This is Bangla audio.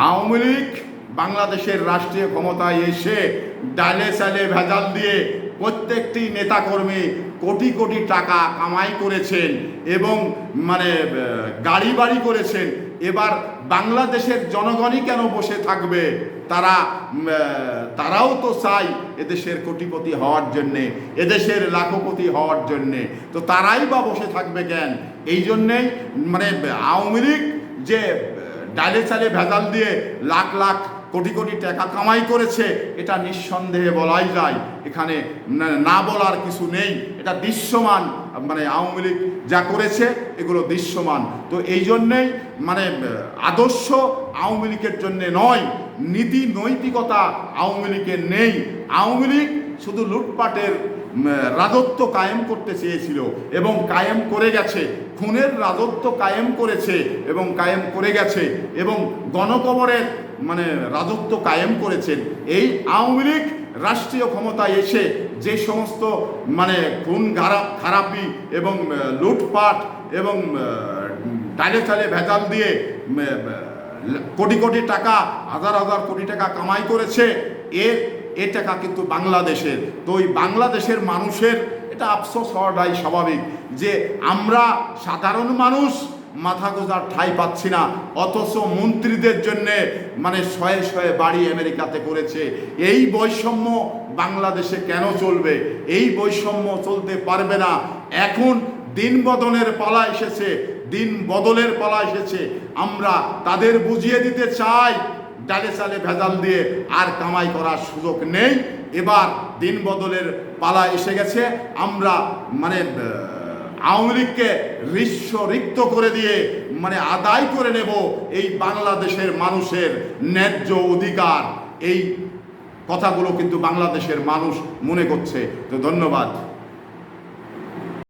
আওয়ামী লীগ বাংলাদেশের রাষ্ট্রীয় ক্ষমতায় এসে ডালে চালে ভেজাল দিয়ে প্রত্যেকটি নেতাকর্মী কোটি কোটি টাকা কামাই করেছেন এবং গাড়ি বাড়ি করেছেন। এবার বাংলাদেশের জনগণই কেন বসে থাকবে? তারাও তো চাই এদেশের কোটিপতি হওয়ার জন্যে, এদেশের লাখপতি হওয়ার জন্যে। তো তারাই বা বসে থাকবে কেন? এই জন্যেই আওয়ামী লীগ যে ডালে চালে ভেজাল দিয়ে লাখ লাখ কোটি কোটি টাকা কামাই করেছে, এটা নিঃসন্দেহে বলাই যায়। এখানে না বলার কিছু নেই, এটা দৃশ্যমান। আওয়ামী লীগ যা করেছে এগুলো দৃশ্যমান। তো এই জন্যেই আদর্শ আওয়ামী লীগের জন্যে নয়, নীতি নৈতিকতা আওয়ামী লীগের নেই। আওয়ামী লীগ শুধু লুটপাটের রাজত্ব কায়েম করতে চেয়েছিল এবং কায়েম করে গেছে। খুনের রাজত্ব কায়েম করেছে এবং কায়েম করে গেছে এবং গণকবরের রাজত্ব কায়েম করেছেন। এই আওয়ামী লীগ রাষ্ট্রীয় ক্ষমতায় এসে যে সমস্ত খুন খারাপি এবং লুটপাট এবং ডালে চালে ভেজাল দিয়ে কোটি কোটি টাকা, হাজার হাজার কোটি টাকা কামাই করেছে, এ টাকা কিন্তু বাংলাদেশের। তো ওই বাংলাদেশের মানুষের এটা আফসোস হওয়াটাই স্বাভাবিক যে আমরা সাধারণ মানুষ মাথা গোজার ঠাঁই পাচ্ছি না, অথচ মন্ত্রীদের জন্যে শয়ে শয়ে বাড়ি আমেরিকাতে করেছে। এই বৈষম্য বাংলাদেশে কেন চলবে? এই বৈষম্য চলতে পারবে না। এখন দিন বদলের পালা এসেছে, দিন বদলের পালা এসেছে। আমরা তাদের বুঝিয়ে দিতে চাই ডালে চালে ভেজাল দিয়ে আর কামাই করার সুযোগ নেই। এবার দিন বদলের পালা এসে গেছে। আমরা আওয়ামী লীগকে রিক্ত করে দিয়ে আদায় করে নেব এই বাংলাদেশের মানুষের ন্যায্য অধিকার। এই কথাগুলো কিন্তু বাংলাদেশের মানুষ মনে করছে। তো ধন্যবাদ।